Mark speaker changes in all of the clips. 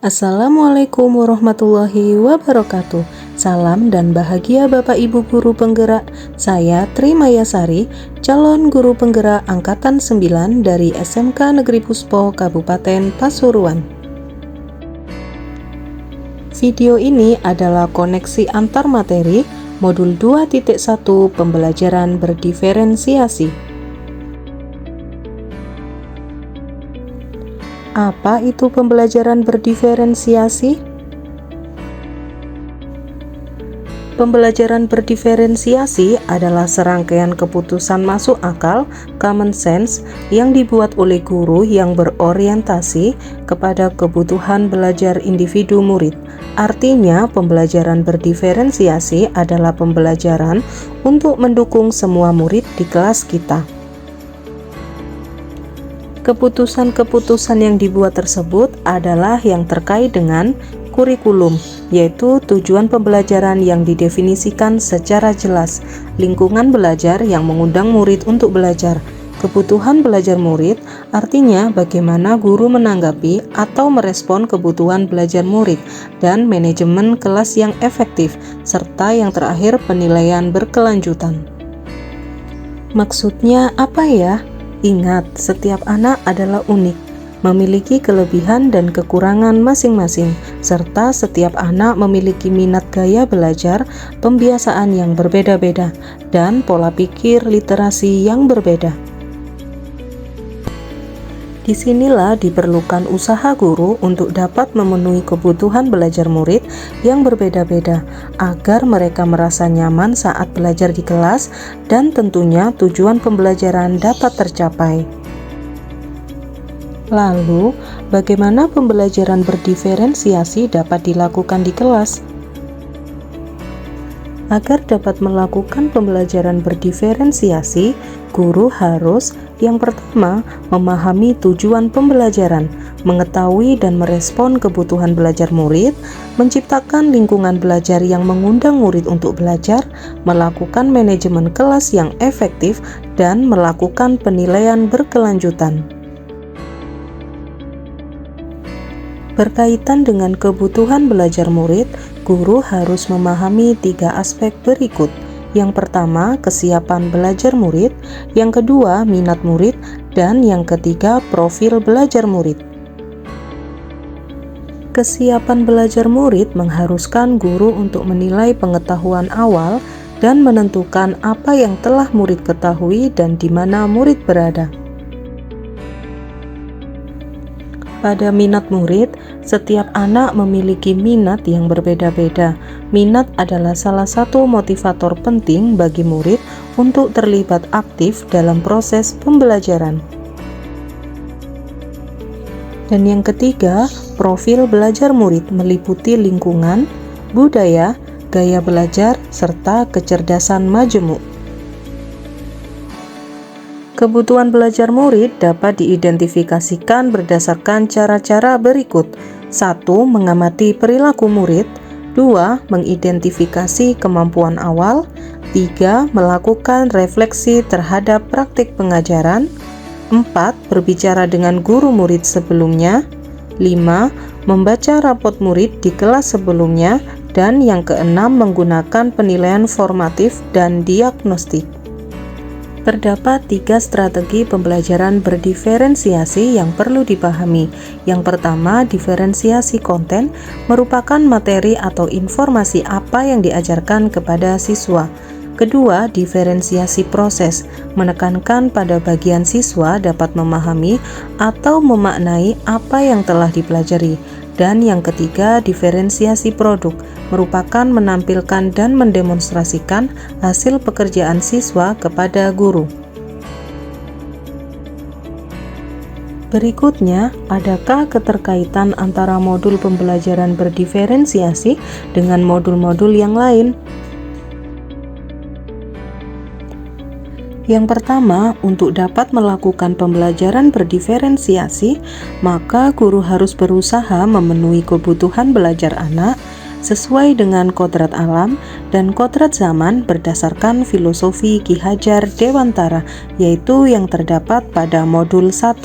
Speaker 1: Assalamualaikum warahmatullahi wabarakatuh. Salam dan bahagia Bapak Ibu Guru Penggerak. Saya Tri Mayasari, calon guru penggerak Angkatan 9 dari SMK Negeri Puspo, Kabupaten Pasuruan. Video ini adalah koneksi antar materi modul 2.1 pembelajaran berdiferensiasi. Apa itu pembelajaran berdiferensiasi? Pembelajaran berdiferensiasi adalah serangkaian keputusan masuk akal, common sense, yang dibuat oleh guru yang berorientasi kepada kebutuhan belajar individu murid. Artinya, pembelajaran berdiferensiasi adalah pembelajaran untuk mendukung semua murid di kelas kita. Keputusan-keputusan yang dibuat tersebut adalah yang terkait dengan kurikulum, yaitu tujuan pembelajaran yang didefinisikan secara jelas, lingkungan belajar yang mengundang murid untuk belajar, kebutuhan belajar murid, artinya bagaimana guru menanggapi atau merespon kebutuhan belajar murid, dan manajemen kelas yang efektif, serta yang terakhir penilaian berkelanjutan. Maksudnya apa ya? Ingat, setiap anak adalah unik, memiliki kelebihan dan kekurangan masing-masing, serta setiap anak memiliki minat gaya belajar, pembiasaan yang berbeda-beda, dan pola pikir literasi yang berbeda. Disinilah diperlukan usaha guru untuk dapat memenuhi kebutuhan belajar murid yang berbeda-beda, agar mereka merasa nyaman saat belajar di kelas dan tentunya tujuan pembelajaran dapat tercapai. Lalu, bagaimana pembelajaran berdiferensiasi dapat dilakukan di kelas? Agar dapat melakukan pembelajaran berdiferensiasi, guru harus yang pertama memahami tujuan pembelajaran, mengetahui dan merespon kebutuhan belajar murid, menciptakan lingkungan belajar yang mengundang murid untuk belajar, melakukan manajemen kelas yang efektif, dan melakukan penilaian berkelanjutan. Berkaitan dengan kebutuhan belajar murid, guru harus memahami 3 aspek berikut. Yang pertama, kesiapan belajar murid, yang kedua, minat murid, dan yang ketiga, profil belajar murid. Kesiapan belajar murid mengharuskan guru untuk menilai pengetahuan awal dan menentukan apa yang telah murid ketahui dan di mana murid berada. Pada minat murid, setiap anak memiliki minat yang berbeda-beda. Minat adalah salah satu motivator penting bagi murid untuk terlibat aktif dalam proses pembelajaran. Dan yang ketiga, profil belajar murid meliputi lingkungan, budaya, gaya belajar, serta kecerdasan majemuk. Kebutuhan belajar murid dapat diidentifikasikan berdasarkan cara-cara berikut. 1. Mengamati perilaku murid. 2. Mengidentifikasi kemampuan awal. 3. Melakukan refleksi terhadap praktik pengajaran. 4. Berbicara dengan guru murid sebelumnya. 5. Membaca rapot murid di kelas sebelumnya. Dan yang keenam, menggunakan penilaian formatif dan diagnostik. Terdapat 3 strategi pembelajaran berdiferensiasi yang perlu dipahami. Yang pertama, diferensiasi konten merupakan materi atau informasi apa yang diajarkan kepada siswa. Kedua, diferensiasi proses menekankan pada bagian siswa dapat memahami atau memaknai apa yang telah dipelajari. Dan yang ketiga, diferensiasi produk merupakan menampilkan dan mendemonstrasikan hasil pekerjaan siswa kepada guru. Berikutnya, adakah keterkaitan antara modul pembelajaran berdiferensiasi dengan modul-modul yang lain? Yang pertama, untuk dapat melakukan pembelajaran berdiferensiasi, maka guru harus berusaha memenuhi kebutuhan belajar anak sesuai dengan kodrat alam dan kodrat zaman berdasarkan filosofi Ki Hajar Dewantara, yaitu yang terdapat pada modul 1.1.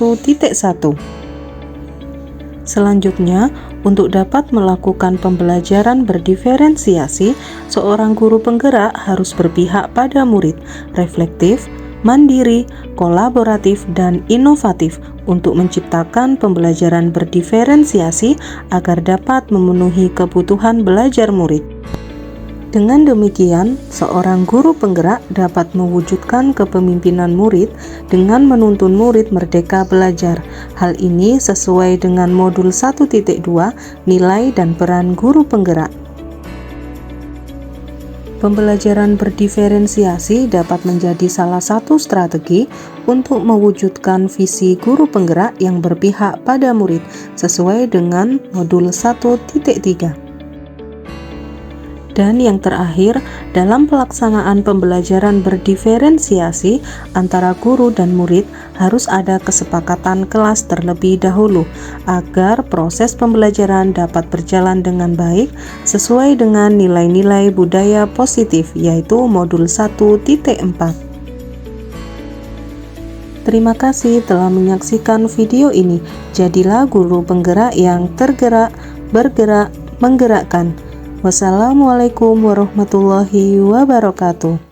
Speaker 1: Selanjutnya, untuk dapat melakukan pembelajaran berdiferensiasi, seorang guru penggerak harus berpihak pada murid, reflektif, mandiri, kolaboratif, dan inovatif untuk menciptakan pembelajaran berdiferensiasi agar dapat memenuhi kebutuhan belajar murid. Dengan demikian, seorang guru penggerak dapat mewujudkan kepemimpinan murid dengan menuntun murid merdeka belajar. Hal ini sesuai dengan modul 1.2 nilai dan peran guru penggerak. Pembelajaran berdiferensiasi dapat menjadi salah satu strategi untuk mewujudkan visi guru penggerak yang berpihak pada murid sesuai dengan modul 1.3. Dan yang terakhir, dalam pelaksanaan pembelajaran berdiferensiasi antara guru dan murid harus ada kesepakatan kelas terlebih dahulu agar proses pembelajaran dapat berjalan dengan baik sesuai dengan nilai-nilai budaya positif, yaitu modul 1.4. Terima kasih telah menyaksikan video ini. Jadilah guru penggerak yang tergerak, bergerak, menggerakkan. Wassalamualaikum warahmatullahi wabarakatuh.